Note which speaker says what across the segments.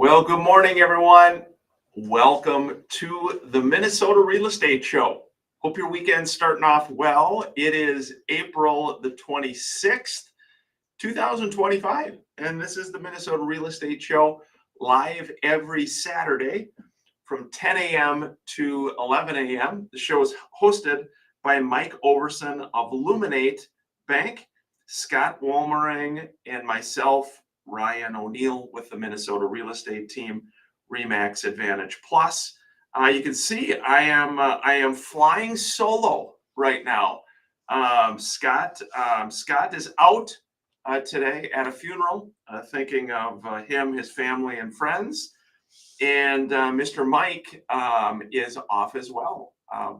Speaker 1: Well, good morning, everyone. Welcome to the Minnesota Real Estate Show. Hope your weekend's starting off well. It is April the 26th, 2025, and this is the Minnesota Real Estate Show live every Saturday from 10 a.m. to 11 a.m. The show is hosted by Mike Overson of Luminate Bank, Scott Wolmering, and myself, Ryan O'Neill, with the Minnesota Real Estate Team, Remax Advantage Plus. You can see I am flying solo right now. Scott is out today at a funeral, thinking of him, his family, and friends. And Mr. Mike is off as well.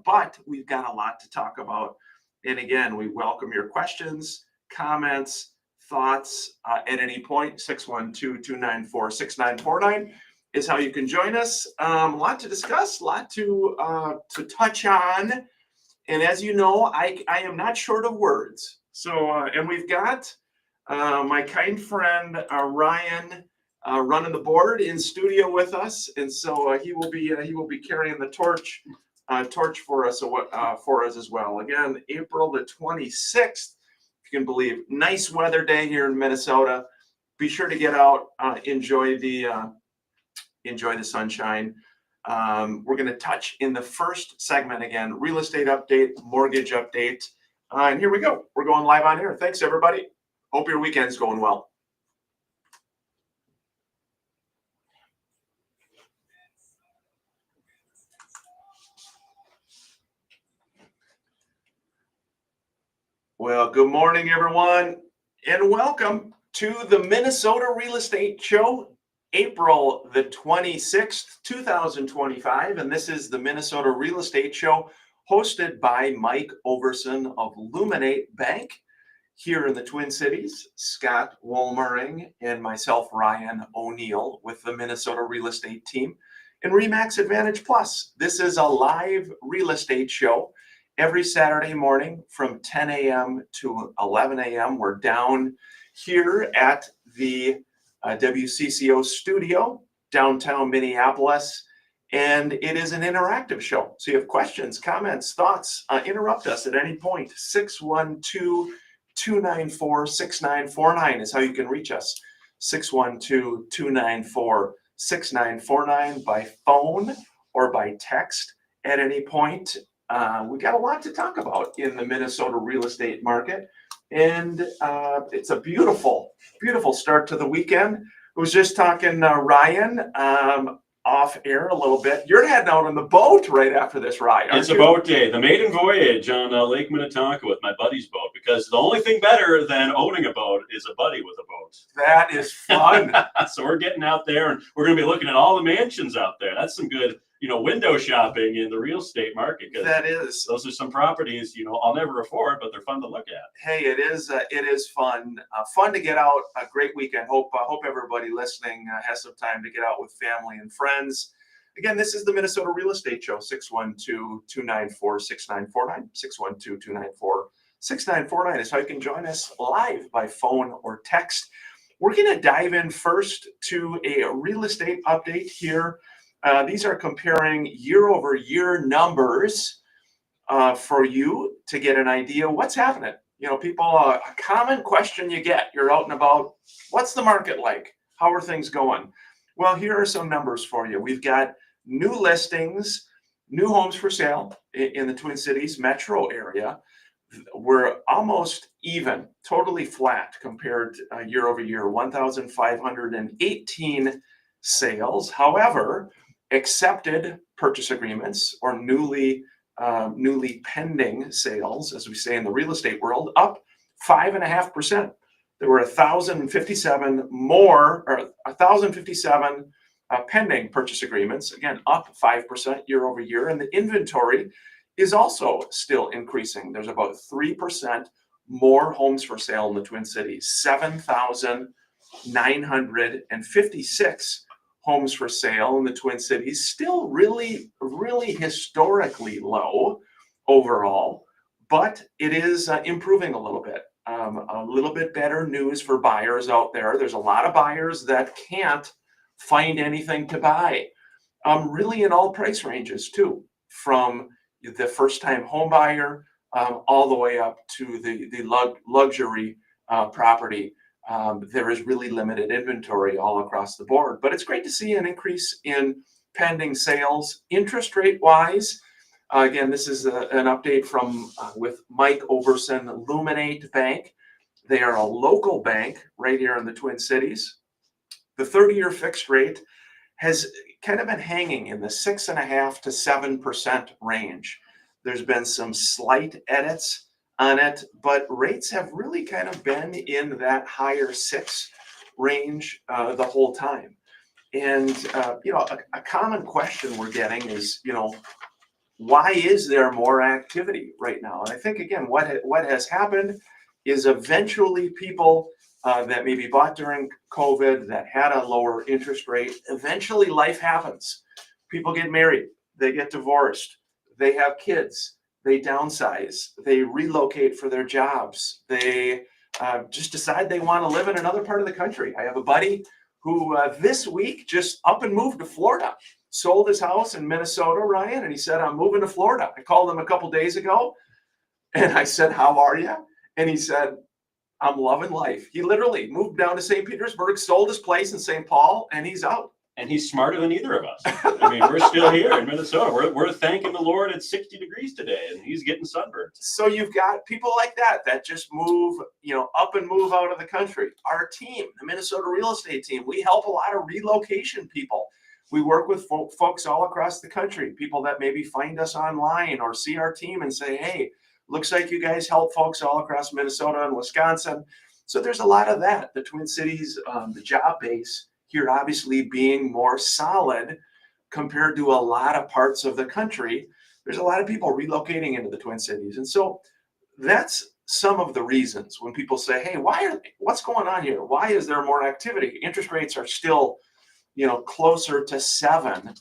Speaker 1: But we've got a lot to talk about. And again, we welcome your questions, comments, thoughts at any point. 612-294-6949 is how you can join us. A lot to discuss, a lot to touch on. And as you know, I am not short of words. So, and we've got my kind friend Ryan running the board in studio with us, and so he will be carrying the torch for us as well. Again, April the 26th, if you can believe. Nice weather day here in Minnesota. Be sure to get out, enjoy the sunshine. We're going to touch in the first segment again, real estate update, mortgage update, and here we go. We're going live on air. Thanks, everybody. Hope your weekend's going well. Well, good morning, everyone, and welcome to the Minnesota Real Estate Show, April the 26th, 2025. And this is the Minnesota Real Estate Show hosted by Mike Overson of Luminate Bank here in the Twin Cities, Scott Wolmering, and myself, Ryan O'Neill, with the Minnesota Real Estate Team and Remax Advantage Plus. This is a live real estate show every Saturday morning from 10 a.m. to 11 a.m. We're down here at the WCCO studio, downtown Minneapolis, and it is an interactive show. So you have questions, comments, thoughts, interrupt us at any point. 612-294-6949 is how you can reach us. 612-294-6949 by phone or by text at any point. We got a lot to talk about in the Minnesota real estate market, and it's a beautiful, beautiful start to the weekend. I was just talking Ryan off air a little bit. You're heading out on the boat right after this ride, aren't
Speaker 2: It's a boat day, the maiden voyage on Lake Minnetonka with my buddy's boat, because the only thing better than owning a boat is a buddy with a boat.
Speaker 1: That is fun.
Speaker 2: So we're getting out there, and we're going to be looking at all the mansions out there. That's some good, window shopping in the real estate market.
Speaker 1: That is.
Speaker 2: Those are some properties, I'll never afford, but they're fun to look at.
Speaker 1: Hey, it is fun. Fun to get out. A great weekend. Hope everybody listening has some time to get out with family and friends. Again, this is the Minnesota Real Estate Show, 612-294-6949. 612-294-6949 is how you can join us live by phone or text. We're going to dive in first to a real estate update here. These are comparing year-over-year numbers for you to get an idea what's happening. People, a common question you get, you're out and about, what's the market like? How are things going? Well, here are some numbers for you. We've got new listings, new homes for sale in the Twin Cities metro area. We're almost even, totally flat compared year over year, 1,518 sales. However, accepted purchase agreements or newly pending sales, as we say in the real estate world, up 5.5%. There were 1,057 pending purchase agreements, again, up 5% year over year. And the inventory is also still increasing. There's about 3% more homes for sale in the Twin Cities, 7,956 homes for sale in the Twin Cities, still really, really historically low overall, but it is improving a little bit. A little bit better news for buyers out there. There's a lot of buyers that can't find anything to buy. Really in all price ranges too, from the first-time home buyer all the way up to the luxury property. There is really limited inventory all across the board, but it's great to see an increase in pending sales. Interest rate wise, again, this is an update from with Mike Overson, Luminate Bank. They are a local bank right here in the Twin Cities. The 30-year fixed rate has kind of been hanging in the 6.5% to 7% range. There's been some slight edits on it, but rates have really kind of been in that higher 6 range the whole time. And a common question we're getting is, why is there more activity right now? And I think again, what has happened is eventually people that maybe bought during COVID that had a lower interest rate, eventually life happens. People get married, they get divorced, they have kids, they downsize, they relocate for their jobs, they just decide they want to live in another part of the country. I have a buddy who this week just up and moved to Florida, sold his house in Minnesota, Ryan, and he said, I'm moving to Florida. I called him a couple days ago and I said, how are you? And he said, I'm loving life. He literally moved down to St. Petersburg, sold his place in St. Paul, and he's out.
Speaker 2: And he's smarter than either of us. I mean, we're still here in Minnesota. We're thanking the Lord it's 60 degrees today, and he's getting sunburned.
Speaker 1: So you've got people like that just move, up and move out of the country. Our team, the Minnesota real estate team, we help a lot of relocation people. We work with folks all across the country, people that maybe find us online or see our team and say, hey, looks like you guys help folks all across Minnesota and Wisconsin. So there's a lot of that. The Twin Cities, the job base here obviously being more solid compared to a lot of parts of the country. There's a lot of people relocating into the Twin Cities. And so that's some of the reasons when people say, hey, what's going on here? Why is there more activity? Interest rates are still, closer to 7.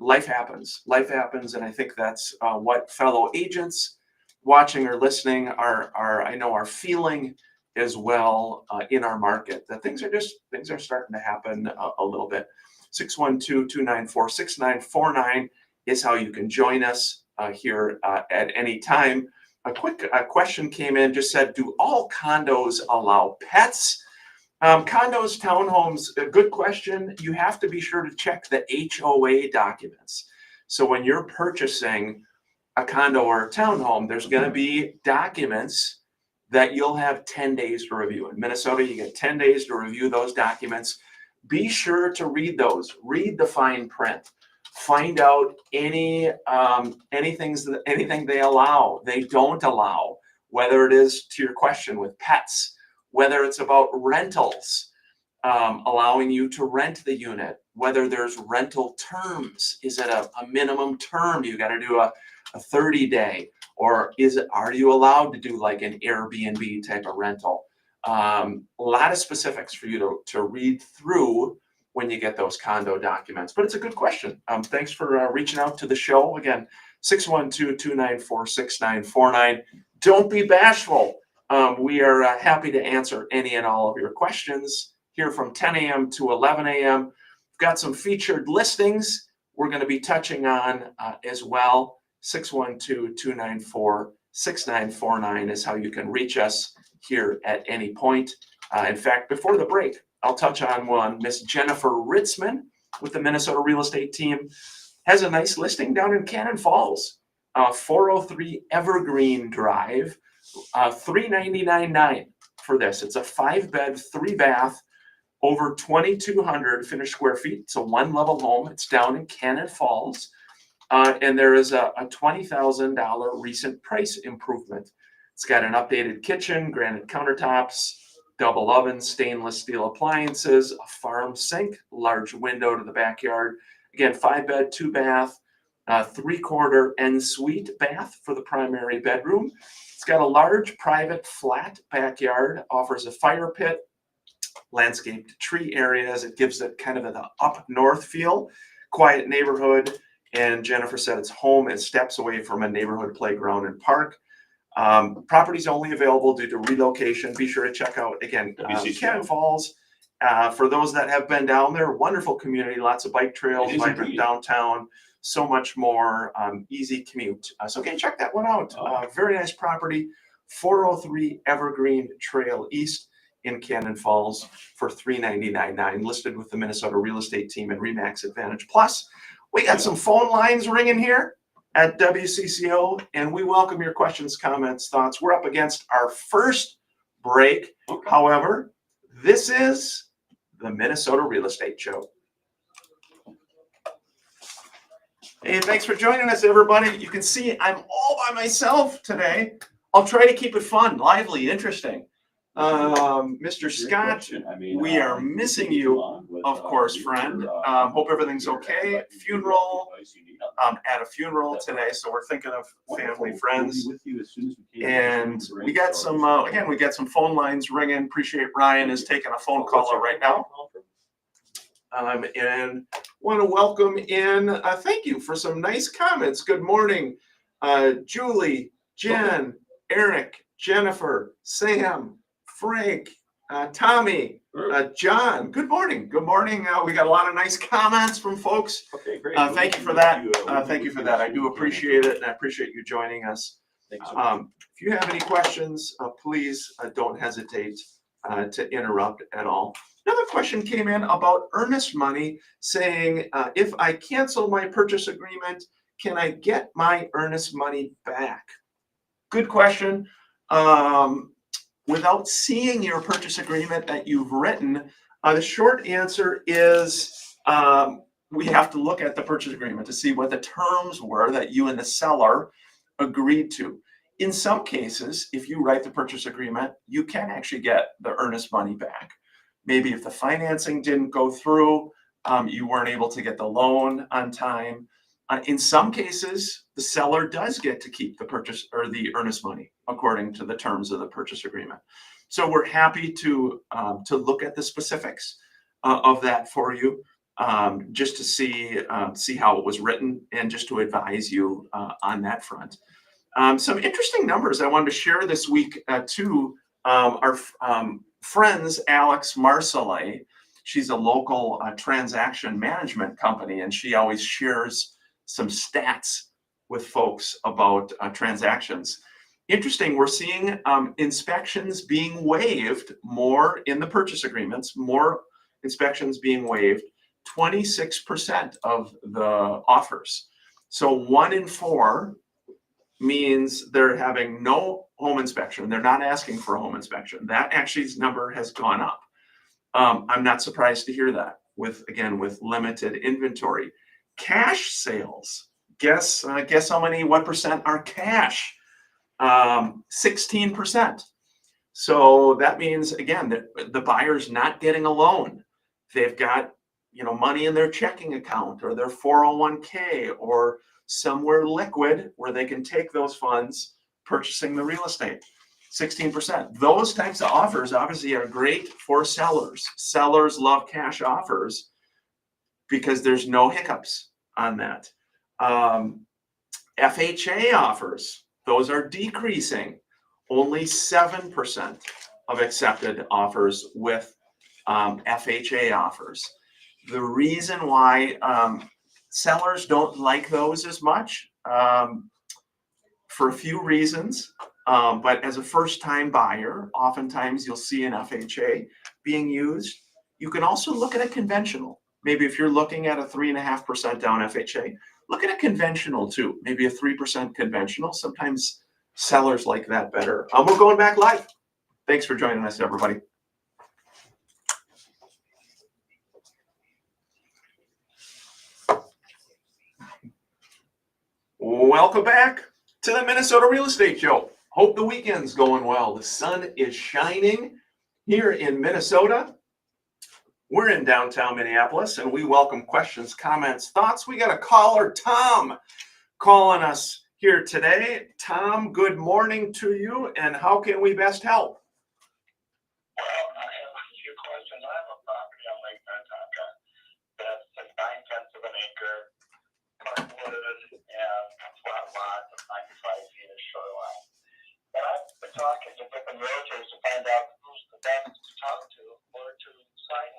Speaker 1: Life happens. And I think that's what fellow agents watching or listening are feeling as well in our market, that things are starting to happen a little bit. 612-294-6949 is how you can join us here at any time. A quick question came in, just said, do all condos allow pets? Condos, townhomes, a good question. You have to be sure to check the HOA documents. So when you're purchasing a condo or a townhome, there's going to be documents that you'll have 10 days to review. In Minnesota, you get 10 days to review those documents. Be sure to read those. Read the fine print. Find out anything they allow, they don't allow, whether it is, to your question, with pets, whether it's about rentals, allowing you to rent the unit, whether there's rental terms. Is it a minimum term? You got to do a 30-day, or are you allowed to do like an Airbnb type of rental? A lot of specifics for you to read through when you get those condo documents. But it's a good question. Thanks for reaching out to the show. Again, 612-294-6949. Don't be bashful. We are happy to answer any and all of your questions here from 10 a.m. to 11 a.m. We've got some featured listings we're going to be touching on as well. 612-294-6949 is how you can reach us here at any point. In fact, before the break, I'll touch on one. Miss Jennifer Ritzman with the Minnesota real estate team has a nice listing down in Cannon Falls, 403 Evergreen Drive, $399,900 for this. It's a 5-bed, 3-bath, over 2,200 finished square feet. It's a 1-level home. It's down in Cannon Falls. And there is a $20,000 recent price improvement. It's got an updated kitchen, granite countertops, double oven, stainless steel appliances, a farm sink, large window to the backyard. Again, 5-bed, 2-bath, 3-quarter en suite bath for the primary bedroom. It's got a large private flat backyard, offers a fire pit, landscaped tree areas. It gives it kind of an up north feel, quiet neighborhood. And Jennifer said it's home and steps away from a neighborhood playground and park. Property's only available due to relocation. Be sure to check out, again, Cannon Falls For those that have been down there, wonderful community, lots of bike trails,
Speaker 2: It is
Speaker 1: vibrant
Speaker 2: indeed.
Speaker 1: downtown, so much more, easy commute. So again, check that one out. Very nice property, 403 Evergreen Trail East in Cannon Falls for $399.9, listed with the Minnesota real estate team and Remax Advantage Plus. We got some phone lines ringing here at WCCO, and we welcome your questions, comments, thoughts. We're up against our first break.
Speaker 2: Okay.
Speaker 1: However, this is the Minnesota Real Estate Show. Hey, thanks for joining us, everybody. You can see I'm all by myself today. I'll try to keep it fun, lively, interesting. Mr. Scott, we are missing you, of course, friend. Hope everything's okay. Funeral, at a funeral today, so we're thinking of family, friends. And we got some, again, we got some phone lines ringing. Appreciate Ryan is taking a phone caller right now. And want to welcome in, thank you for some nice comments. Good morning, Julie, Jen, Eric, Jennifer, Sam, Frank, Tommy, John. Good morning. Good morning. We got a lot of nice comments from folks.
Speaker 2: Okay, great.
Speaker 1: Thank you for that. Thank you for that. I do appreciate it, and I appreciate you joining us. If you have any questions, please don't hesitate to interrupt at all. Another question came in about earnest money, saying, if I cancel my purchase agreement, can I get my earnest money back? Good question. Without seeing your purchase agreement that you've written, the short answer is we have to look at the purchase agreement to see what the terms were that you and the seller agreed to. In some cases, if you write the purchase agreement, you can actually get the earnest money back. Maybe if the financing didn't go through, you weren't able to get the loan on time. In some cases, the seller does get to keep the purchase or the earnest money according to the terms of the purchase agreement. So we're happy to look at the specifics of that for you, just to see how it was written and just to advise you on that front. Some interesting numbers I wanted to share this week too. Our friends, Alex Marcellet, she's a local transaction management company, and she always shares some stats with folks about transactions. Interesting, we're seeing inspections being waived more in the purchase agreements, more inspections being waived, 26% of the offers. So 1 in 4 means they're having no home inspection. They're not asking for a home inspection. That actually number has gone up. I'm not surprised to hear that with limited inventory. Cash sales, guess how many, what percent are cash? 16%. So that means, again, that the buyer's not getting a loan. They've got, money in their checking account or their 401k or somewhere liquid where they can take those funds purchasing the real estate. 16%. Those types of offers obviously are great for sellers. Sellers love cash offers because there's no hiccups on that. FHA offers, those are decreasing. Only 7% of accepted offers with FHA offers. The reason why sellers don't like those as much, for a few reasons, but as a first-time buyer, oftentimes you'll see an FHA being used. You can also look at a conventional. Maybe if you're looking at a 3.5% down FHA, look at a conventional too, maybe a 3% conventional. Sometimes sellers like that better. We're going back live. Thanks for joining us, everybody. Welcome back to the Minnesota Real Estate Show. Hope the weekend's going well. The sun is shining here in Minnesota. We're in downtown Minneapolis, and we welcome questions, comments, thoughts. We got a caller, Tom, calling us here today. Tom, good morning to you, and how can we best help?
Speaker 3: Well, I have a few questions. I have a property on Lake Minnetonka that's 9/10 of an acre, hardwood, and flat lot of 95 feet of shoreline. But I've been talking to different realtors to find out who's the best to talk to or to sign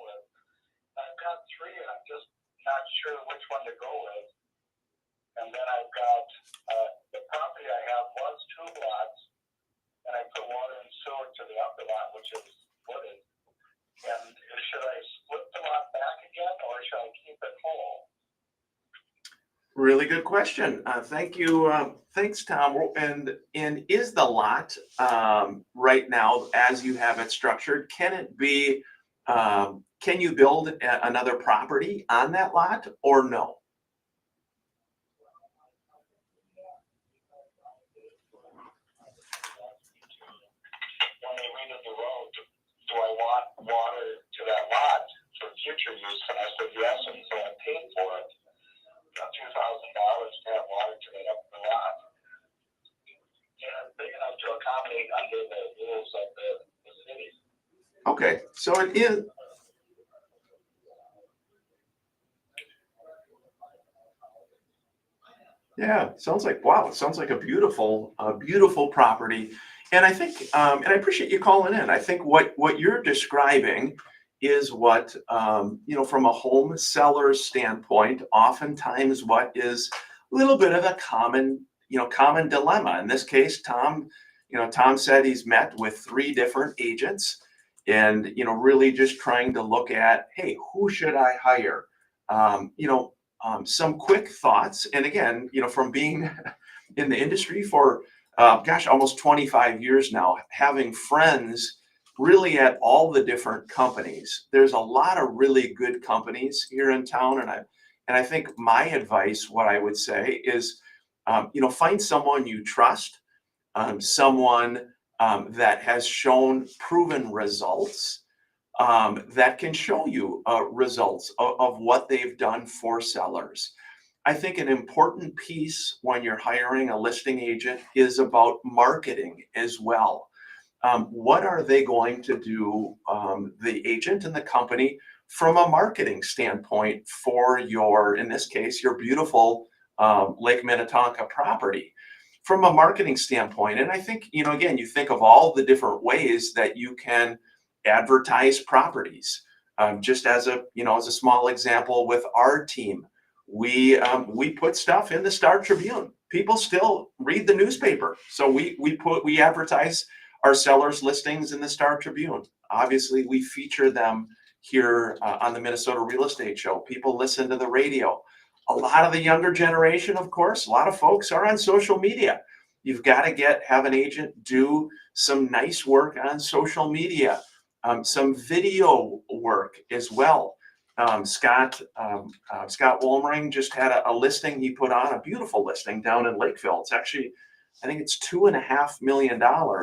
Speaker 3: lot, which is wooded. And should I split the lot back again, or should I keep it whole?
Speaker 1: Really good question. Thank you. Thanks, Tom. And is the lot right now, as you have it structured, can it be? Can you build another property on that lot or no?
Speaker 3: When they redid the road, do I want water to that lot for future use? And I said yes, and so I paid for it. $2,000 to have water to that up the lot. And big enough to accommodate under the rules of the city.
Speaker 1: Okay, so it is. Yeah, sounds like, wow, it sounds like a beautiful property. And I think, and I appreciate you calling in. I think what you're describing is what, from a home seller's standpoint, oftentimes what is a little bit of a common dilemma. In this case, Tom said he's met with 3 different agents and, really just trying to look at, hey, who should I hire? Some quick thoughts. And again, from being in the industry for, almost 25 years now, having friends really at all the different companies. There's a lot of really good companies here in town. And I think my advice, what I would say is, find someone you trust, someone that has shown proven results, that can show you results of what they've done for sellers. I think an important piece when you're hiring a listing agent is about marketing as well. What are they going to do, the agent and the company, from a marketing standpoint for in this case, your beautiful Lake Minnetonka property? From a marketing standpoint. And I think, again, you think of all the different ways that you can advertise properties. Just as a small example with our team, we put stuff in the Star Tribune. People still read the newspaper, so we advertise our sellers' listings in the Star Tribune. Obviously, we feature them here on the Minnesota Real Estate Show. People listen to the radio. A lot of the younger generation, of course, a lot of folks are on social media. You've got to have an agent do some nice work on social media. Some video work as well. Scott Wolmering just had a listing he put on, a beautiful listing down in Lakeville. It's actually, I think it's $2.5 million.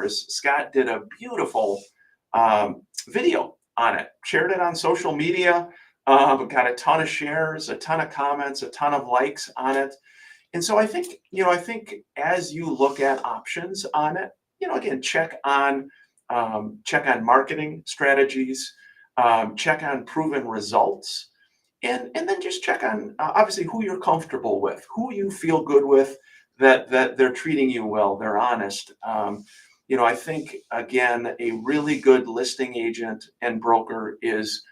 Speaker 1: Scott did a beautiful video on it, shared it on social media, got a ton of shares, a ton of comments, a ton of likes on it. And so I think as you look at options on it, again, check on marketing strategies, check on proven results, and then just check on obviously who you're comfortable with, who you feel good with, that they're treating you well, they're honest. I think, again, a really good listing agent and broker is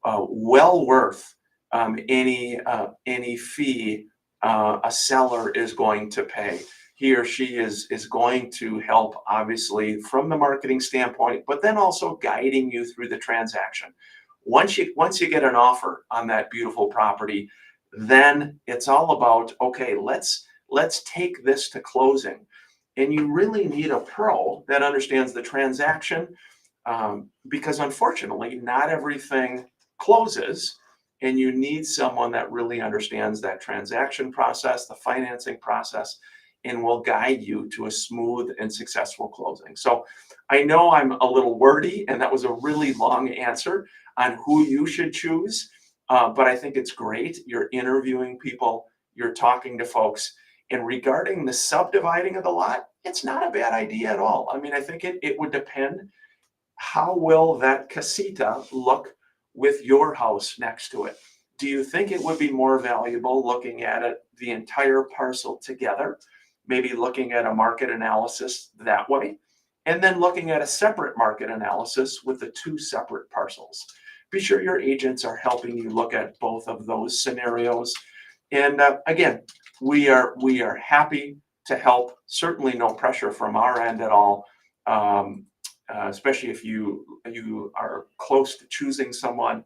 Speaker 1: well worth any fee a seller is going to pay. He or she is going to help, obviously, from the marketing standpoint, but then also guiding you through the transaction. Once you get an offer on that beautiful property, then it's all about, okay, let's take this to closing. And you really need a pro that understands the transaction, because unfortunately, not everything closes. And you need someone that really understands that transaction process, the financing process, and will guide you to a smooth and successful closing. So I know I'm a little wordy, and that was a really long answer on who you should choose. But I think it's great. You're interviewing people, you're talking to folks. And regarding the subdividing of the lot, it's not a bad idea at all. I mean, I think it would depend. How will that casita look with your house next to it? Do you think it would be more valuable looking at it, the entire parcel together, maybe looking at a market analysis that way, and then looking at a separate market analysis with the 2 separate parcels? Be sure your agents are helping you look at both of those scenarios. And again, we are happy to help. Certainly no pressure from our end at all. especially if you are close to choosing someone.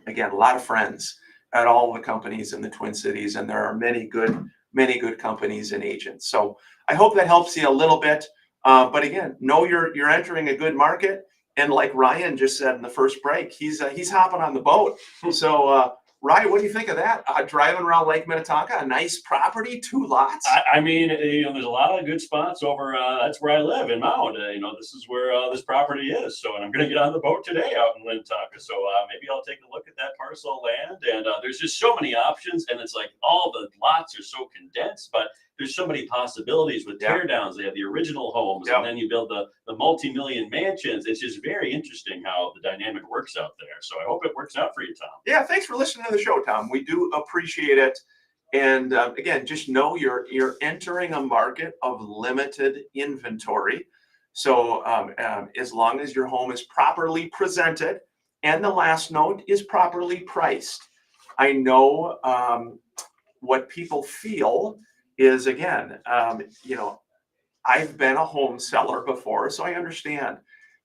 Speaker 1: Again, a lot of friends at all the companies in the Twin Cities, and there are many good companies and agents. So I hope that helps you a little bit. But again, know you're entering a good market, and like Ryan just said in the first break, he's hopping on the boat. So Ryan, what do you think of that? Driving around Lake Minnetonka, a nice property, 2 lots.
Speaker 2: I mean, there's a lot of good spots over. That's where I live in Mound. This is where this property is. So, and I'm going to get on the boat today out in Minnetonka. So maybe I'll take a look at that parcel of land. And there's just so many options, and it's like all the lots are so condensed, but there's so many possibilities with tear downs. They have the original homes, and then you build the multi-million mansions. It's just very interesting how the dynamic works out there. So I hope it works out for you, Tom.
Speaker 1: Yeah, thanks for listening to the show, Tom. We do appreciate it. And again, just know you're entering a market of limited inventory. So as long as your home is properly presented and the last note is properly priced. I know what people feel is, again, I've been a home seller before, so I understand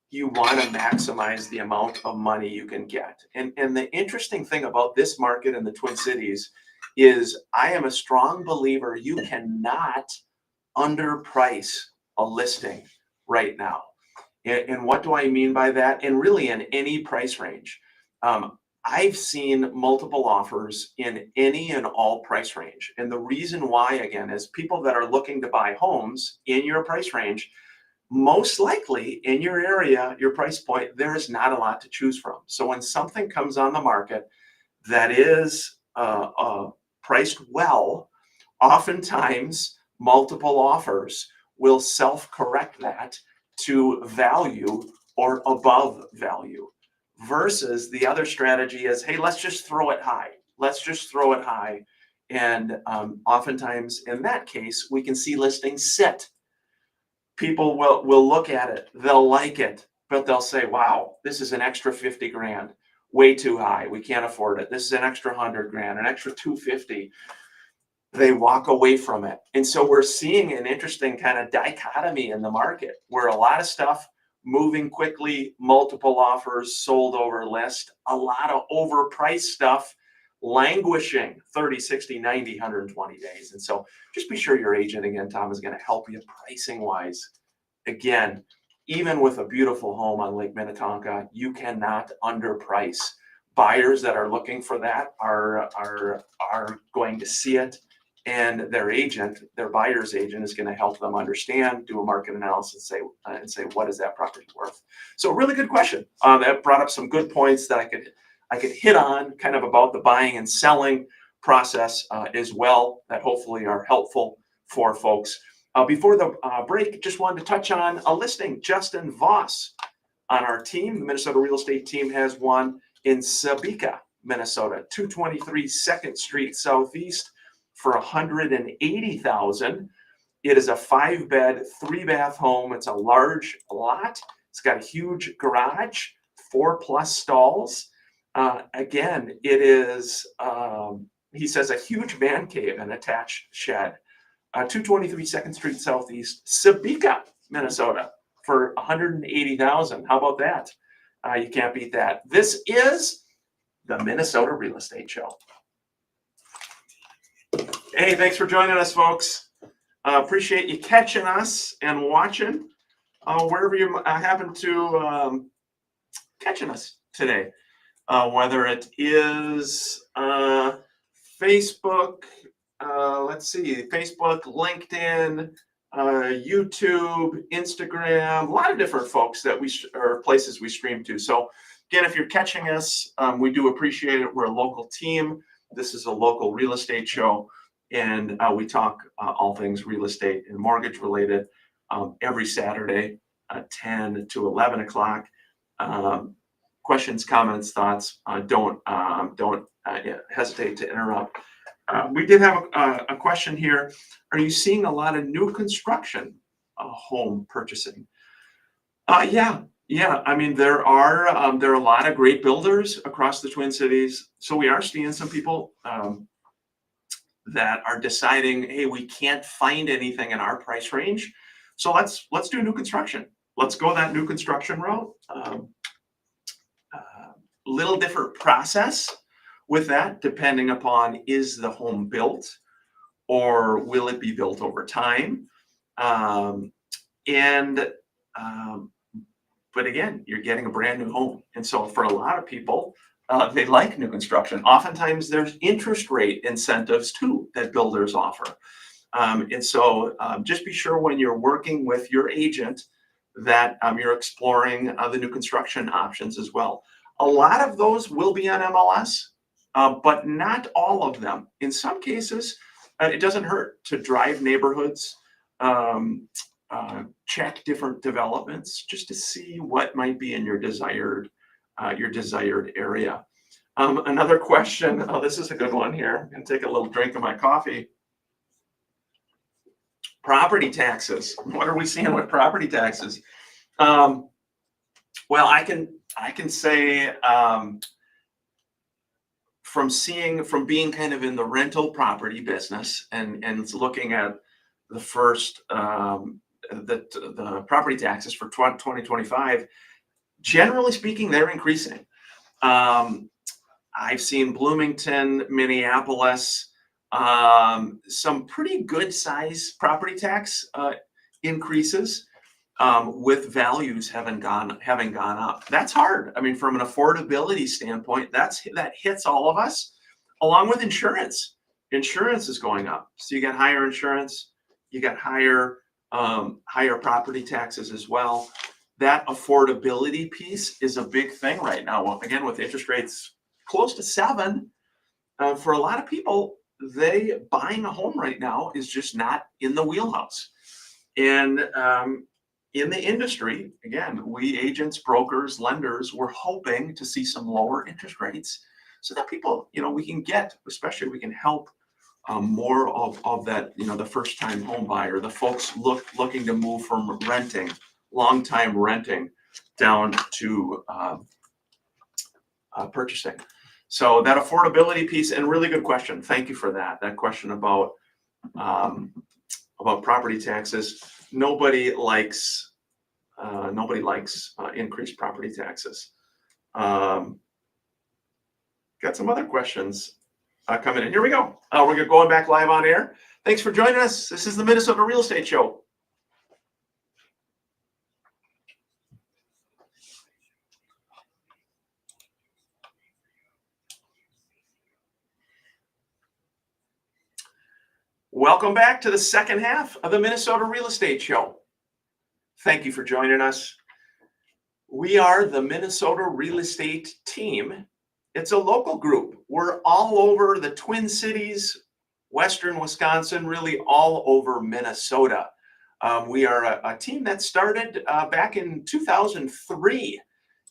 Speaker 1: you want to maximize the amount of money you can get. And the interesting thing about this market in the Twin Cities is I am a strong believer you cannot underprice a listing right now. And what do I mean by that? And really in any price range. I've seen multiple offers in any and all price range. And the reason why, again, is people that are looking to buy homes in your price range, most likely in your area, your price point, there is not a lot to choose from. So when something comes on the market that is priced well, oftentimes multiple offers will self-correct that to value or above value. Versus the other strategy is, hey, let's just throw it high. Let's just throw it high. And oftentimes in that case, we can see listings sit. People will look at it, they'll like it, but they'll say, wow, this is an extra 50 grand, way too high. We can't afford it. This is an extra 100 grand, an extra 250. They walk away from it. And so we're seeing an interesting kind of dichotomy in the market where a lot of stuff moving quickly, multiple offers, sold over list, a lot of overpriced stuff languishing 30, 60, 90, 120 days. And so just be sure your agent, again, Tom, is going to help you pricing wise. Again, even with a beautiful home on Lake Minnetonka, you cannot underprice. Buyers that are looking for that are going to see it. And their agent, their buyer's agent, is going to help them understand, do a market analysis, and say what is that property worth. So really good question. That brought up some good points that I could hit on, kind of about the buying and selling process as well, that hopefully are helpful for folks. Before the break, just wanted to touch on a listing. Justin Voss on our team, the Minnesota real estate team, has one in Sebeka, Minnesota, 223 2nd Street Southeast, for $180,000. It is a 5-bed, 3-bath home. It's a large lot. It's got a huge garage, 4+ stalls. Again, it is, he says, a huge man cave and attached shed. 223 2nd Street Southeast, Sebeka, Minnesota, for $180,000. How about that? You can't beat that. This is the Minnesota Real Estate Show. Hey, thanks for joining us, folks. Appreciate you catching us and watching wherever you happen to catching us today. Whether it is Facebook, let's see, Facebook, LinkedIn, YouTube, Instagram, a lot of different folks that or places we stream to. So again, if you're catching us, we do appreciate it. We're a local team. This is a local real estate show. And we talk all things real estate and mortgage related every Saturday, 10 to 11 o'clock. Questions, comments, thoughts, don't hesitate to interrupt. We did have a question here. Are you seeing a lot of new construction home purchasing? Yeah. I mean, there are a lot of great builders across the Twin Cities. So we are seeing some people that are deciding, hey, we can't find anything in our price range, so let's do new construction. let's go that new construction route. Little different process with that, depending upon is the home built or will it be built over time. And but again, you're getting a brand new home. And so for a lot of people, they like new construction. Oftentimes there's interest rate incentives too that builders offer. And so just be sure when you're working with your agent that you're exploring the new construction options as well. A lot of those will be on MLS, but not all of them. In some cases, it doesn't hurt to drive neighborhoods, check different developments just to see what might be in your desired area. Another question, oh, this is a good one here. I'm gonna take a little drink of my coffee. Property taxes. What are we seeing with property taxes? Well, I can say from being kind of in the rental property business and looking at the first the property taxes for 2025, generally speaking, they're increasing. I've seen Bloomington, Minneapolis, some pretty good size property tax increases, with values having gone up. That's hard. I mean, from an affordability standpoint, that hits all of us, along with insurance. Insurance is going up, so you get higher insurance, you got higher property taxes as well. That affordability piece is a big thing right now. Again, with interest rates close to 7, for a lot of people, buying a home right now is just not in the wheelhouse. And in the industry, again, we agents, brokers, lenders, we're hoping to see some lower interest rates so that people, we can get, especially we can help more of that, the first time home buyer, the folks looking to move from renting, long time renting, down to purchasing. So that affordability piece, and really good question. Thank you for that. That question about property taxes. Nobody likes increased property taxes. Got some other questions coming in. Here we go. We're going back live on air. Thanks for joining us. This is the Minnesota Real Estate Show. Welcome back to the second half of the Minnesota Real Estate Show. Thank you for joining us. We are the Minnesota Real Estate Team. It's a local group. We're all over the Twin Cities, Western Wisconsin, really all over Minnesota. We are a team that started back in 2003,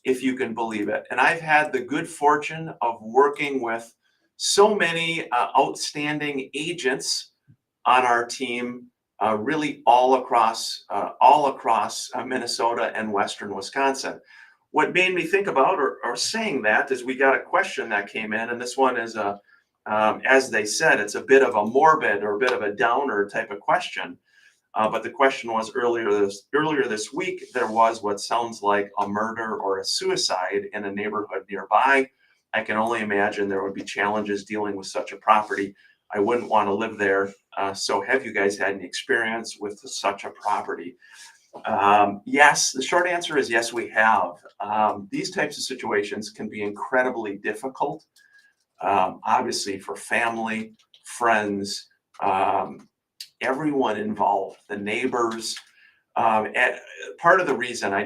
Speaker 1: if you can believe it. And I've had the good fortune of working with so many outstanding agents on our team, really all across Minnesota and Western Wisconsin. What made me think about or saying that is we got a question that came in, and this one is as they said, it's a bit of a morbid or a bit of a downer type of question. But the question was earlier this week, there was what sounds like a murder or a suicide in a neighborhood nearby. I can only imagine there would be challenges dealing with such a property. I wouldn't want to live there. So have you guys had any experience with such a property? Yes, the short answer is yes, we have. These types of situations can be incredibly difficult, obviously for family, friends, everyone involved, the neighbors. And part of the reason I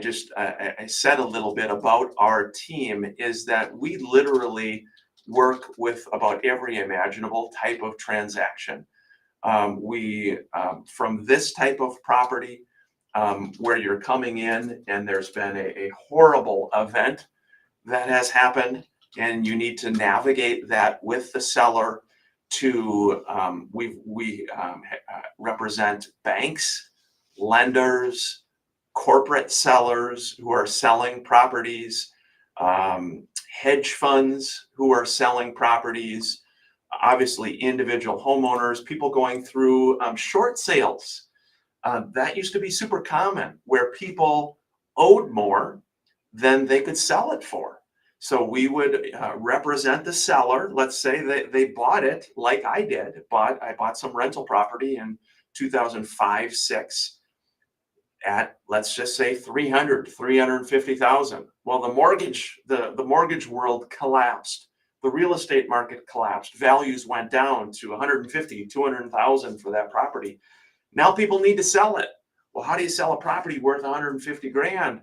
Speaker 1: said a little bit about our team is that we literally work with about every imaginable type of transaction. From this type of property, where you're coming in and there's been a horrible event that has happened and you need to navigate that with the seller, to we represent banks, lenders, corporate sellers who are selling properties, hedge funds who are selling properties, obviously individual homeowners, people going through short sales. That used to be super common, where people owed more than they could sell it for. So we would represent the seller. Let's say they bought it like I did. I bought some rental property in 2005, 6 at, let's just say 350,000. Well, the mortgage world collapsed. The real estate market collapsed. Values went down to 150, 200,000 for that property. Now people need to sell it. Well, how do you sell a property worth 150 grand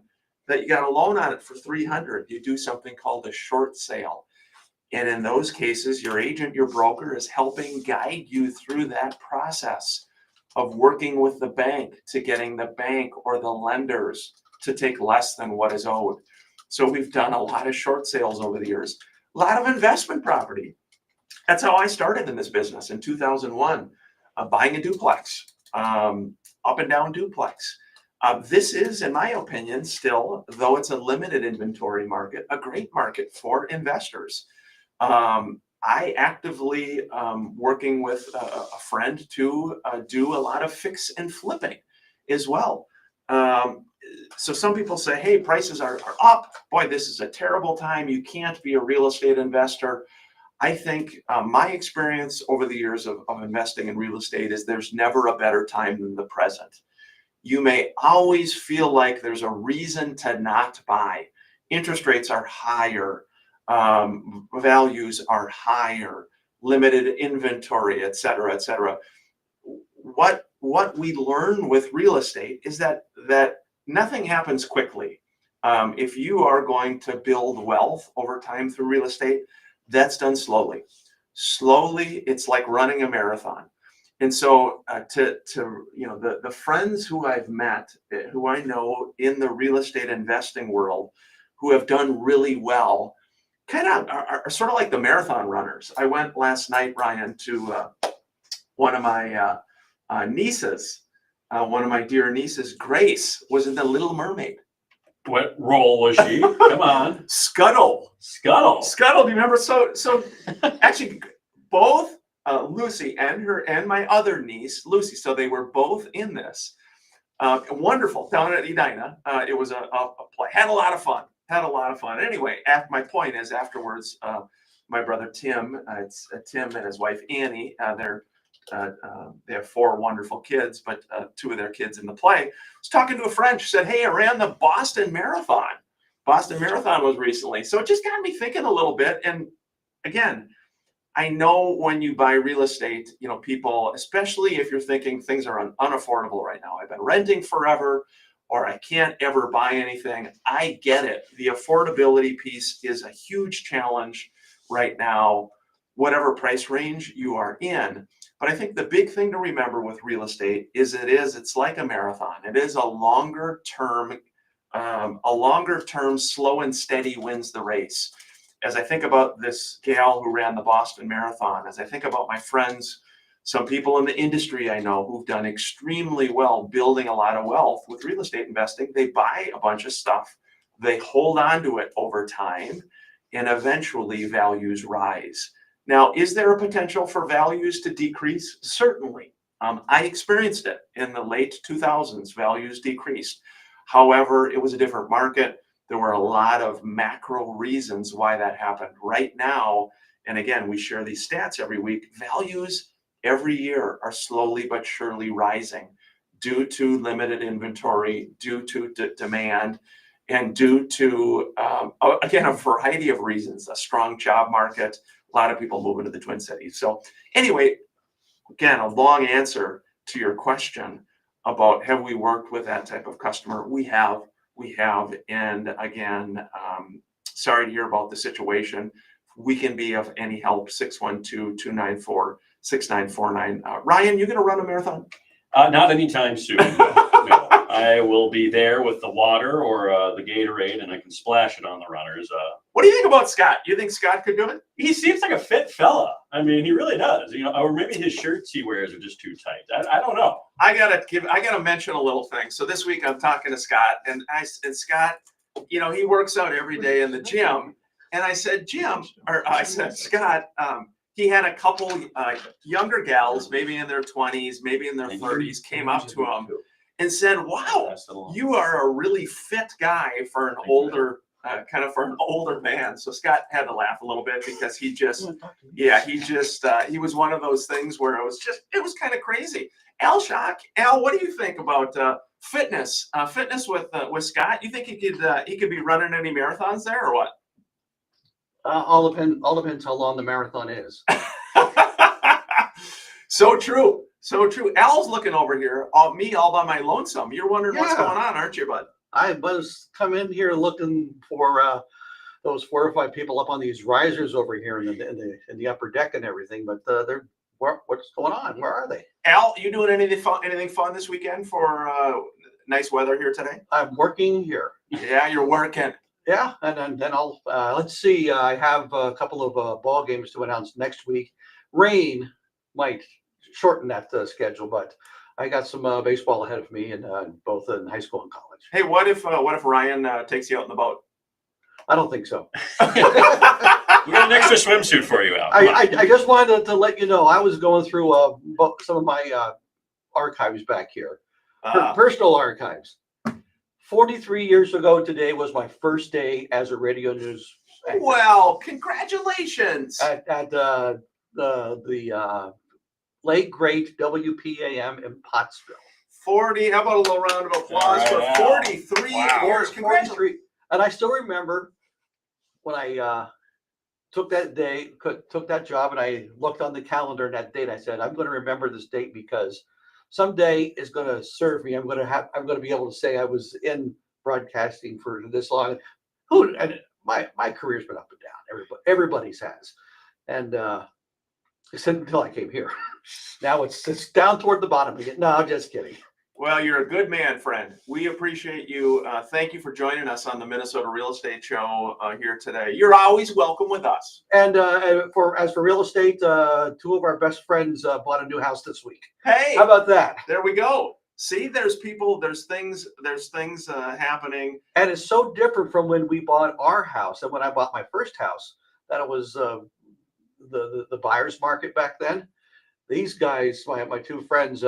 Speaker 1: that you got a loan on it for 300? You do something called a short sale. And in those cases, your agent, your broker is helping guide you through that process of working with the bank to getting the bank or the lenders to take less than what is owed. So we've done a lot of short sales over the years, a lot of investment property. That's how I started in this business in 2001, buying a duplex, up and down duplex. This is, in my opinion, still, though it's a limited inventory market, a great market for investors. I actively working with a friend to do a lot of fix and flipping as well. So some people say, hey, prices are up. Boy, this is a terrible time. You can't be a real estate investor. I think my experience over the years of investing in real estate is there's never a better time than the present. You may always feel like there's a reason to not buy. Interest rates are higher. Values are higher, limited inventory, et cetera, et cetera. What we learn with real estate is that nothing happens quickly. If you are going to build wealth over time through real estate, that's done slowly. Slowly, it's like running a marathon. And so the friends who I've met, who I know in the real estate investing world, who have done really well, kind of are sort of like the marathon runners. I went last night, Ryan, to one of my nieces, one of my dear nieces, Grace, was in The Little Mermaid.
Speaker 2: What role was she? Come on.
Speaker 1: Scuttle.
Speaker 2: Scuttle.
Speaker 1: Scuttle, do you remember? So actually, both Lucy and my other niece, Lucy, so they were both in this. Wonderful, down at Edina. It was a play. Had a lot of fun. Anyway, my point is afterwards, my brother Tim, it's Tim and his wife Annie. They have 4 wonderful kids, but 2 of their kids in the play. Was talking to a friend. She said, "Hey, I ran the Boston Marathon. Boston Marathon was recently." So it just got me thinking a little bit. And again, I know when you buy real estate, people, especially if you're thinking things are unaffordable right now. I've been renting forever, or I can't ever buy anything. I get it. The affordability piece is a huge challenge right now, whatever price range you are in. But I think the big thing to remember with real estate is it's like a marathon. It is a longer term slow and steady wins the race. As I think about this gal who ran the Boston Marathon, as I think about my friends, some people in the industry I know who've done extremely well building a lot of wealth with real estate investing, they buy a bunch of stuff, they hold on to it over time, and eventually values rise. Now, is there a potential for values to decrease? Certainly. I experienced it in the late 2000s, values decreased. However, it was a different market. There were a lot of macro reasons why that happened. Right now, and again, we share these stats every week, values every year are slowly but surely rising due to limited inventory, due to demand, and due to, again, a variety of reasons, a strong job market, a lot of people moving to the Twin Cities. So anyway, again, a long answer to your question about have we worked with that type of customer? We have. And again, sorry to hear about the situation. We can be of any help, 612-294-6949. Ryan, you going to run a marathon?
Speaker 2: Not anytime soon. No. I will be there with the water or the Gatorade, and I can splash it on the runners.
Speaker 1: What do you think about Scott? You think Scott could do it?
Speaker 2: He seems like a fit fella. I mean, he really does. Or maybe his shirts he wears are just too tight. I don't know.
Speaker 1: I gotta mention a little thing. So this week I'm talking to Scott, and Scott, he works out every day in the gym, and I said, Scott, he had a couple younger gals, maybe in their 20s, maybe in their 30s, came up to him and said, wow,
Speaker 2: Pass it along.
Speaker 1: you are a really fit guy for an
Speaker 2: Thank you.
Speaker 1: older, kind of for an older man. So Scott had to laugh a little bit because he just, yeah, he was one of those things where it was kind of crazy. Al Shock, Al, what do you think about fitness? Fitness with Scott? You think he could be running any marathons there or what?
Speaker 4: All depends how long the marathon is.
Speaker 1: So true. So true. Al's looking over here, me all by my lonesome. You're wondering what's
Speaker 4: Yeah.
Speaker 1: going on, aren't you, bud?
Speaker 4: I was come in here looking for those 4 or 5 people up on these risers over here in the upper deck and everything, but what's going on? Where are they?
Speaker 1: Al, you doing anything fun this weekend for nice weather here today?
Speaker 4: I'm working here.
Speaker 1: Yeah, you're working.
Speaker 4: Yeah, and then I'll let's see. I have a couple of ball games to announce next week. Rain might shorten that schedule, but I got some baseball ahead of me, and both in high school and college.
Speaker 1: Hey, what if Ryan takes you out in the boat?
Speaker 4: I don't think so.
Speaker 2: We got an extra swimsuit for you, Al. Come on.
Speaker 4: I just wanted to let you know I was going through some of my archives back here, personal archives. 43 years ago today was my first day as a radio news anchor
Speaker 1: Well, congratulations.
Speaker 4: at the late great WPAM in Pottsville.
Speaker 1: 40. How about a little round of applause
Speaker 2: All
Speaker 1: for
Speaker 2: right, Al.
Speaker 1: 43
Speaker 2: Wow.
Speaker 1: years? Congratulations.
Speaker 4: 43. And I still remember when I took that job, and I looked on the calendar and that date. I said, I'm going to remember this date because someday is going to serve me. I'm going to be able to say I was in broadcasting for this long. And my career's been up and down. Everybody's has, and until I came here. Now it's down toward the bottom again. No, just kidding.
Speaker 1: Well, you're a good man, friend. We appreciate you. Thank you for joining us on the Minnesota Real Estate Show here today. You're always welcome with us.
Speaker 4: And as for real estate, 2 of our best friends bought a new house this week.
Speaker 1: Hey,
Speaker 4: How about that?
Speaker 1: there we go. See, there's things happening.
Speaker 4: And it's so different from when we bought our house and when I bought my first house. That it was the buyer's market back then. These guys, my 2 friends,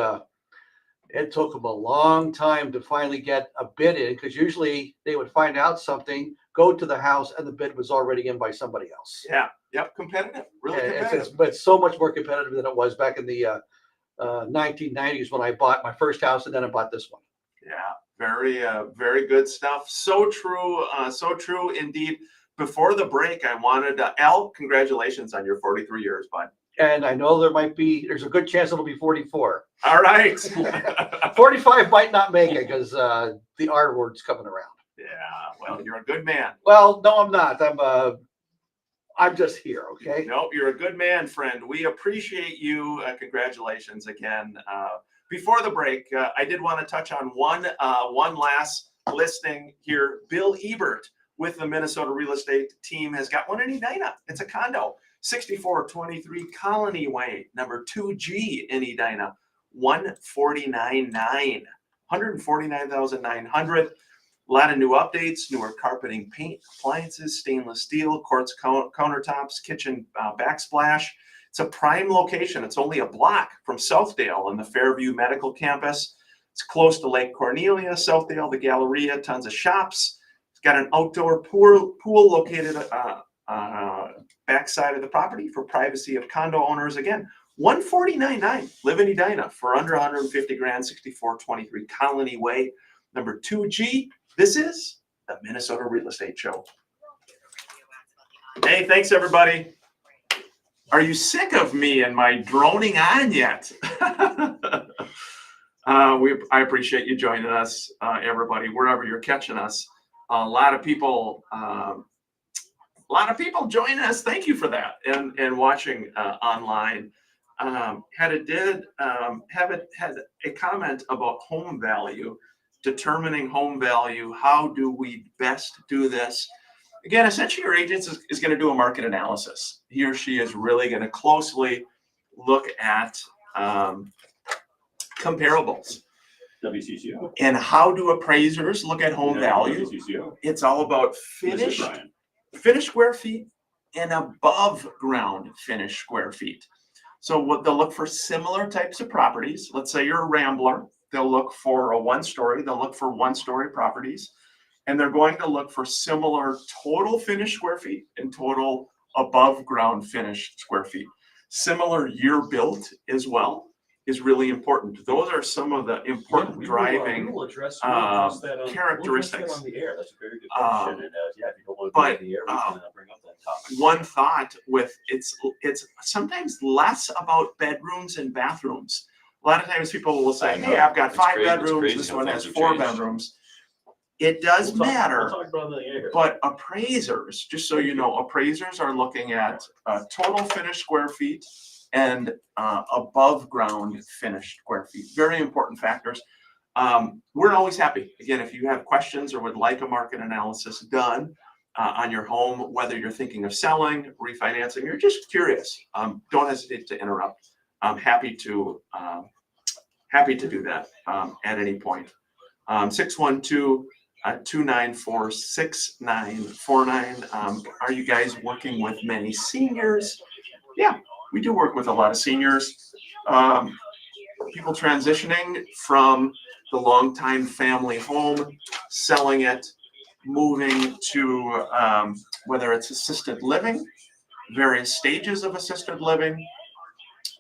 Speaker 4: it took them a long time to finally get a bid in, because usually they would find out something, go to the house, and the bid was already in by somebody else.
Speaker 1: Yeah, yep, competitive, really
Speaker 4: And
Speaker 1: competitive.
Speaker 4: but it's so much more competitive than it was back in the 1990s when I bought my first house, and then I bought this one.
Speaker 1: Yeah, very good stuff. So true indeed. Before the break, I wanted Al, congratulations on your 43 years, bud.
Speaker 4: And I know there's a good chance it'll be 44.
Speaker 1: All right.
Speaker 4: 45 might not make it because the R word's coming around.
Speaker 1: Yeah, well, you're a good man.
Speaker 4: Well, no, I'm not. I'm just here, okay?
Speaker 1: Nope, you're a good man, friend. We appreciate you. Congratulations again. Before the break, I did want to touch on one last listing here. Bill Ebert with the Minnesota Real Estate team has got one in Edina. It's a condo, 6423 Colony Way, number 2G in Edina, 149,900, 149,900. A lot of new updates, newer carpeting, paint, appliances, stainless steel, quartz countertops, kitchen backsplash. It's a prime location. It's only a block from Southdale and the Fairview Medical Campus. It's close to Lake Cornelia, Southdale, the Galleria, tons of shops. It's got an outdoor pool located backside of the property for privacy of condo owners. Again, 149.9, live in Edina for under 150 grand, 6423 Colony Way, number 2G. This is the Minnesota Real Estate Show. Hey, thanks everybody. Are you sick of me and my droning on yet? I appreciate you joining us, everybody, wherever you're catching us. A lot of people join us. Thank you for that, and watching online. Had a comment about home value, determining home value. How do we best do this? Again, essentially, your agent is going to do a market analysis. He or she is really going to closely look at comparables.
Speaker 2: WCCO.
Speaker 1: And how do appraisers look at home value?
Speaker 2: WCCO.
Speaker 1: It's all about finished square feet and above ground finished square feet. So what they'll look for similar types of properties. Let's say you're a Rambler they'll look for a one-story, they'll look for one-story properties, and they're going to look for similar total finished square feet and total above ground finished square feet. Similar year built as well is really important. Those are some of the important driving
Speaker 2: we'll address
Speaker 1: characteristics.
Speaker 2: on the air. That's a very good
Speaker 1: Um,
Speaker 2: question. And yeah, if you don't want to
Speaker 1: but,
Speaker 2: be on the air, we can bring up that topic.
Speaker 1: One thought with it's sometimes less about bedrooms and bathrooms. A lot of times people will say,
Speaker 2: I know.
Speaker 1: hey, I've got
Speaker 2: It's
Speaker 1: 5
Speaker 2: crazy. It's
Speaker 1: bedrooms,
Speaker 2: crazy
Speaker 1: this
Speaker 2: how
Speaker 1: one
Speaker 2: things
Speaker 1: has
Speaker 2: have
Speaker 1: 4
Speaker 2: changed.
Speaker 1: bedrooms. It does matter.
Speaker 2: We'll talk about it on the air.
Speaker 1: But appraisers, just so you know, appraisers are looking at total finished square feet and above ground finished square feet. Very important factors. We're always happy. Again, if you have questions or would like a market analysis done on your home, whether you're thinking of selling, refinancing, you're just curious, don't hesitate to interrupt. I'm happy to do that at any point. 612-294-6949. Are you guys working with many seniors? Yeah, we do work with a lot of seniors. People transitioning from the longtime family home, selling it, moving to whether it's assisted living, various stages of assisted living,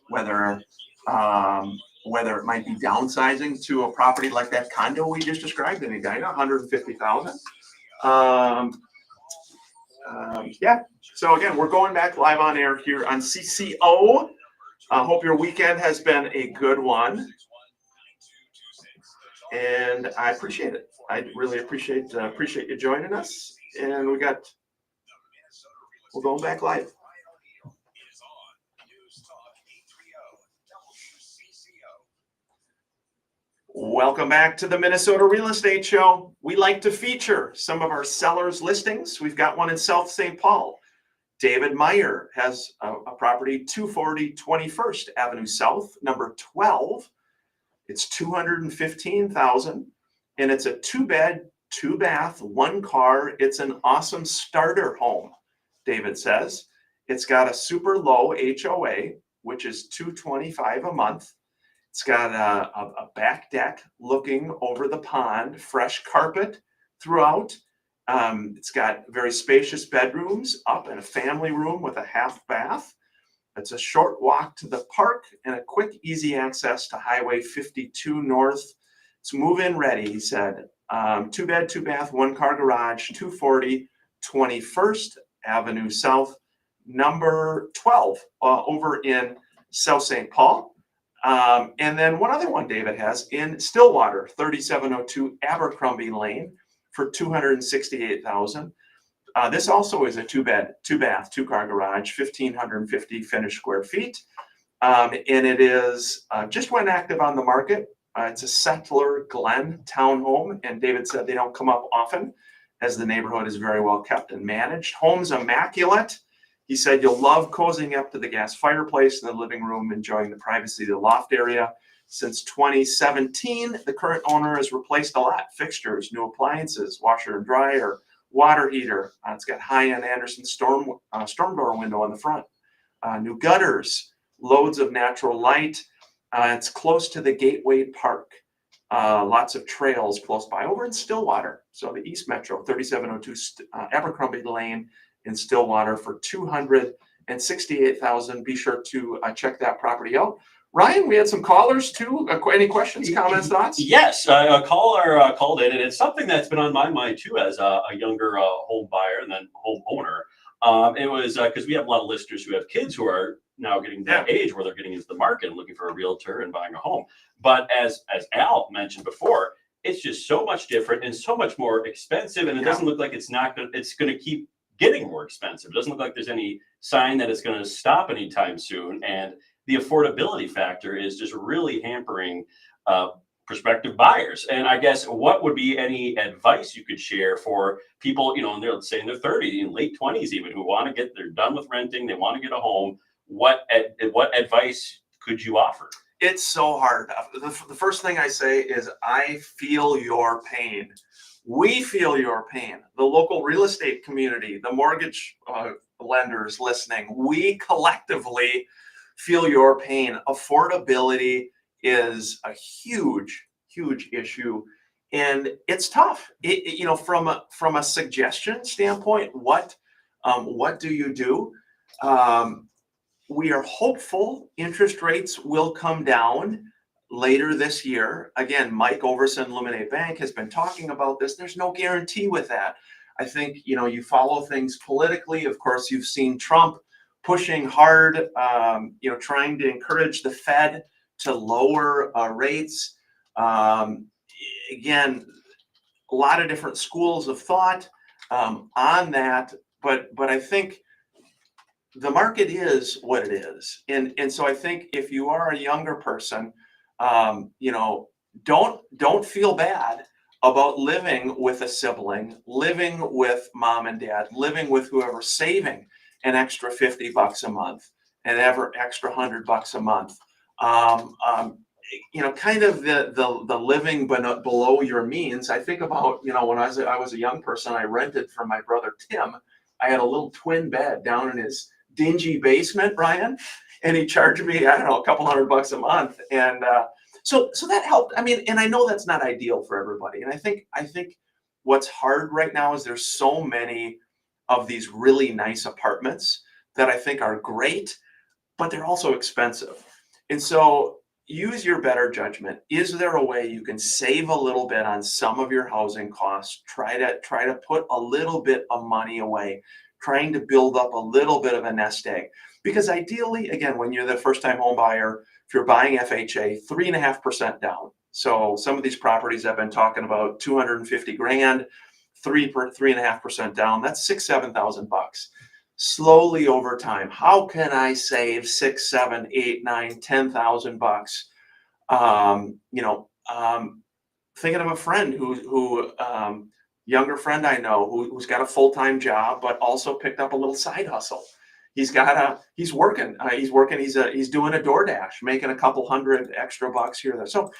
Speaker 1: whether it might be downsizing to a property like that condo we just described in Edina, 150,000. Yeah. So again, we're going back live on air here on CCO. I hope your weekend has been a good one, and I appreciate it. I really appreciate you joining us. And we're going back live. Welcome back to the Minnesota Real Estate Show. We like to feature some of our sellers' listings. We've got one in South St. Paul. David Meyer has a property, 240 21st Avenue South, number 12. It's $215,000, and it's a 2-bed, 2-bath, 1-car. It's an awesome starter home, David says. It's got a super low HOA, which is $225 a month. It's got a back deck looking over the pond, fresh carpet throughout. It's got very spacious bedrooms up and a family room with a half bath. It's a short walk to the park and a quick, easy access to Highway 52 North. It's move-in ready, he said. 2-bed, 2-bath, 1-car garage, 240 21st Avenue South, number 12, over in South St. Paul. And then one other one David has in Stillwater, 3702 Abercrombie Lane for $268,000. This also is a 2-bed, 2-bath, 2-car garage, 1,550 finished square feet. And it is just went active on the market. It's a Settler Glen townhome, and David said they don't come up often as the neighborhood is very well kept and managed. Home's immaculate. He said you'll love cozying up to the gas fireplace in the living room, enjoying the privacy of the loft area. Since 2017, the current owner has replaced a lot: fixtures, new appliances, washer and dryer, water heater. It's got high-end Anderson storm door window on the front, new gutters, loads of natural light. It's close to the Gateway Park. Lots of trails close by over in Stillwater. So the East Metro, 3702 Abercrombie Lane in Stillwater for $268,000. Be sure to check that property out. Ryan, we had some callers too. Any questions, comments, thoughts?
Speaker 2: Yes, a caller called in, and it's something that's been on my mind too as a younger home buyer and then home owner. It was because we have a lot of listeners who have kids who are now getting that age where they're getting into the market and looking for a realtor and buying a home. But as Al mentioned before, it's just so much different and so much more expensive, and it doesn't look like it's going to keep getting more expensive. It doesn't look like there's any sign that it's going to stop anytime soon. And the affordability factor is just really hampering prospective buyers. And I guess what would be any advice you could share for people, and they're say in their 30s, in late 20s even, who want to they're done with renting, they want to get a home. What advice could you offer?
Speaker 1: It's so hard. The first thing I say is I feel your pain. We feel your pain. The local real estate community, the mortgage lenders listening, we collectively feel your pain. Affordability is a huge huge issue. And it's tough. From a suggestion standpoint, what do you do? We are hopeful interest rates will come down later this year. Again, Mike Overson, Lemonade Bank, has been talking about this. There's no guarantee with that. I think, you follow things politically. Of course, you've seen Trump pushing hard, trying to encourage the Fed to lower rates. Again, a lot of different schools of thought on that, but I think the market is what it is, and so I think if you are a younger person, don't feel bad about living with a sibling, living with mom and dad, living with whoever, saving an extra $50 a month, an extra $100 a month. Kind of the living below your means. I think about, when I was a young person, I rented from my brother Tim. I had a little twin bed down in his dingy basement, Ryan, and he charged me, I don't know, a couple $100 a month. And so that helped. I mean, and I know that's not ideal for everybody. And I think what's hard right now is there's so many of these really nice apartments that I think are great, but they're also expensive. And so use your better judgment. Is there a way you can save a little bit on some of your housing costs? Try to put a little bit of money away, trying to build up a little bit of a nest egg. Because ideally, again, when you're the first time home buyer, if you're buying FHA, 3.5% down. So some of these properties I've been talking about, 250 grand, 3.5% down, that's $6,000, $7,000. Slowly over time, how can I save $6,000, $7,000, $8,000, $9,000, $10,000? Thinking of a friend who younger friend I know who's got a full-time job, but also picked up a little side hustle. He's working. He's doing a DoorDash, making a couple hundred extra bucks here or there. So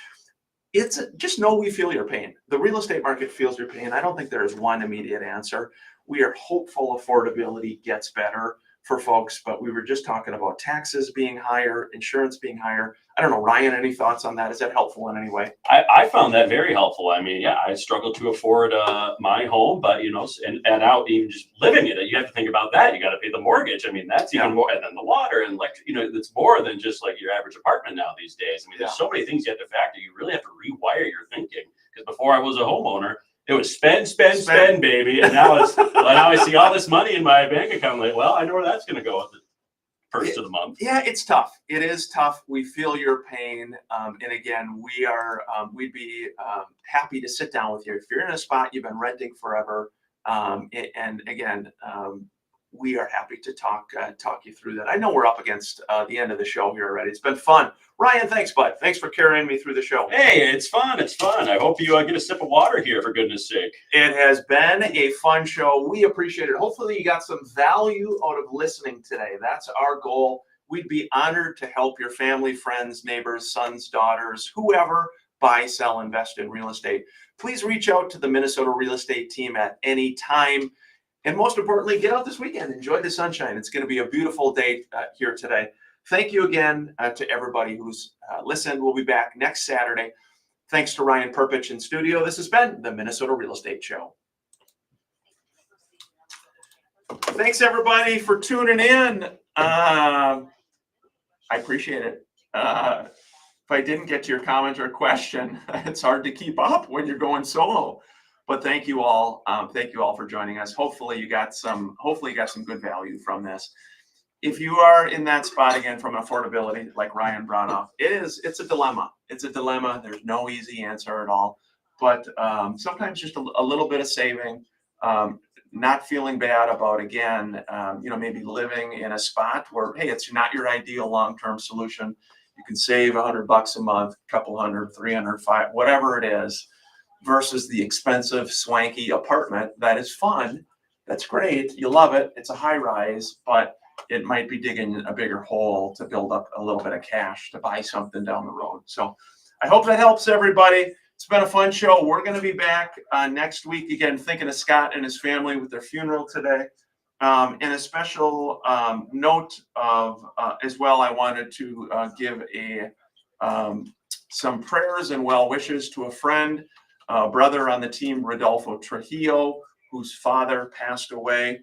Speaker 1: it's just know we feel your pain. The real estate market feels your pain. I don't think there is one immediate answer. We are hopeful affordability gets better for folks, but we were just talking about taxes being higher, insurance being higher. I don't know, Ryan, any thoughts on that? Is that helpful in any way?
Speaker 2: I found that very helpful. I mean, yeah, I struggled to afford my home, but and now even just living in it, you have to think about that. You got to pay the mortgage. I mean, that's even more, and then the water and it's more than just like your average apartment now these days. I mean, there's so many things you have to factor. You really have to rewire your thinking, because before I was a homeowner, it was spend, baby. And now now I see all this money in my bank account. I'm like, well, I know where that's going to go at the first of the month.
Speaker 1: Yeah, it's tough. It is tough. We feel your pain. And again, we'd be happy to sit down with you. If you're in a spot you've been renting forever, and again, we are happy to talk you through that. I know we're up against the end of the show here already. It's been fun. Ryan, thanks, bud. Thanks for carrying me through the show.
Speaker 2: Hey, it's fun. It's fun. I hope you get a sip of water here, for goodness sake.
Speaker 1: It has been a fun show. We appreciate it. Hopefully you got some value out of listening today. That's our goal. We'd be honored to help your family, friends, neighbors, sons, daughters, whoever buy, sell, invest in real estate. Please reach out to the Minnesota Real Estate team at any time. And most importantly, get out this weekend. Enjoy the sunshine. It's going to be a beautiful day here today. Thank you again to everybody who's listened. We'll be back next Saturday. Thanks to Ryan Perpich in studio. This has been the Minnesota Real Estate Show. Thanks, everybody, for tuning in. I appreciate it. If I didn't get to your comment or question, it's hard to keep up when you're going solo. But thank you all. Thank you all for joining us. Hopefully you got some good value from this. If you are in that spot again from affordability, like Ryan brought up, it's a dilemma. It's a dilemma. There's no easy answer at all. But sometimes just a little bit of saving, not feeling bad about, again, maybe living in a spot where, hey, it's not your ideal long-term solution. You can save $100 a month, a couple hundred, 300, 500, whatever it is, versus the expensive, swanky apartment that is fun. That's great. You love it. It's a high rise, but it might be digging a bigger hole to build up a little bit of cash to buy something down the road. So I hope that helps everybody. It's been a fun show. We're going to be back next week again, thinking of Scott and his family with their funeral today. And a special note of as well, I wanted to give a some prayers and well wishes to a friend, brother on the team, Rodolfo Trujillo, whose father passed away.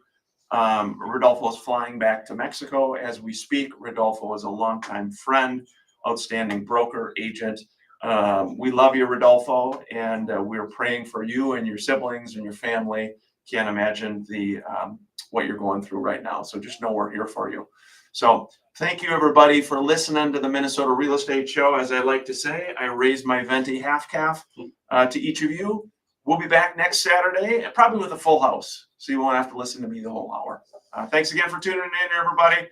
Speaker 1: Rodolfo is flying back to Mexico as we speak. Rodolfo is a longtime friend, outstanding broker, agent. We love you, Rodolfo, and we're praying for you and your siblings and your family. Can't imagine what you're going through right now. So just know we're here for you. So thank you, everybody, for listening to the Minnesota Real Estate Show. As I like to say, I raise my venti half calf to each of you. We'll be back next Saturday, probably with a full house, so you won't have to listen to me the whole hour. Thanks again for tuning in, everybody.